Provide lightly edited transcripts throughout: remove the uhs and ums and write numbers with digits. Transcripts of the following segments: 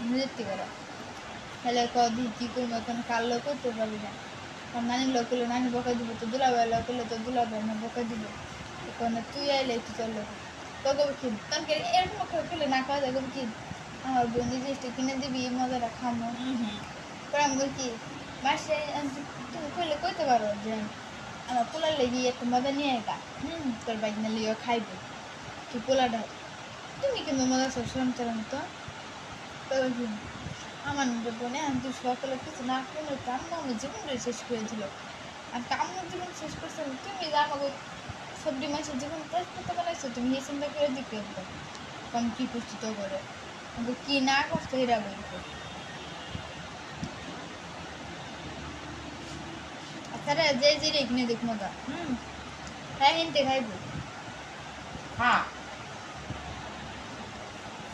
নৃত্য করে তাহলে কদি কি করবো এখন কার লোক করতে পারবি না আর নানির লোক হলে নানি বকা দিব তো দুলাভাই লোক হলে তো দুলাভাই না বকা দিব এখন তুই আইলে তুই তোর লোক তোকে কি তখন এরকম খেলে না খাওয়া যায় কি আমার বন্ধু জিনিসটা কিনে দিবি মজাটা খামো পরে আমি বলি কি মাসে তুমি করলে কইতে পারো যে আমার পোলার লেগে একটা মজা নিয়ে একা তোর বাইক না লিও খাইবে কি পোলাটা তুমি কিন্তু মজা সবসময় চলার মতো আমার বোনে আমি তুই সকালে কিছু না করলে কাম্মা আমার জীবনটা শেষ করে দিল আর কাম্মার জীবন শেষ করছে তুমি আমাকে সবজি মাছের জীবন শেষ করতে পারছো তুমি এই চিন্তা করে দিকে একদম কম কি করছি তো করে আমাকে কি না করছো এরা বলবো আচ্ছা যে যে কিনে দেখ মজা হ্যাঁ হিনতে খাইবো হ্যাঁ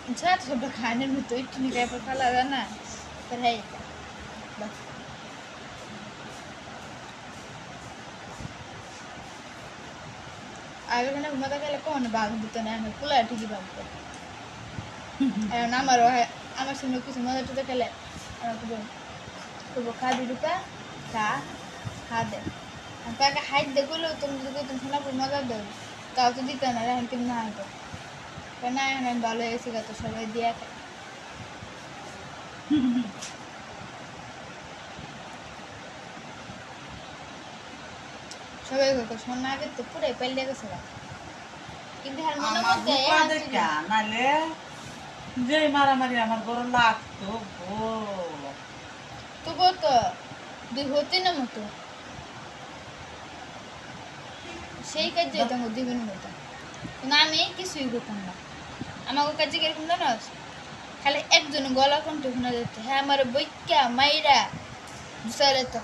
छात सब खाने में तो इतनी क्या पता लगा ना पर है बस आगे खाने मजा क्या लगता है बाग दिता नहीं हमें पुला ठीक ही बाग पर ना मरो है आमर सुनो किसी मजा तो क्या तो वो खा दी रुका खा दे हम क्या हाइट देखो लो तुम सुना पर मजा दो ताऊ तो दिता ना रहन कितना है तो करना है ना बालो ऐसे का तो सब दिया था সবাই কত সোনা আগে তো পুরাই পাইলে গেছে কিন্তু আর মনে মধ্যে নালে যে মারামারি আমার বড় লাগতো তবুও তো দুই হতে না মতো সেই কাজে তোমাকে দিবেন মতো কিন্তু আমি কিছুই করতাম না আমাকে কাজে কিরকম জানো খালি একজন গলা কণ্ঠ শোনা যেত হ্যাঁ আমার বৈক্যা মাইরা বুঝালে তো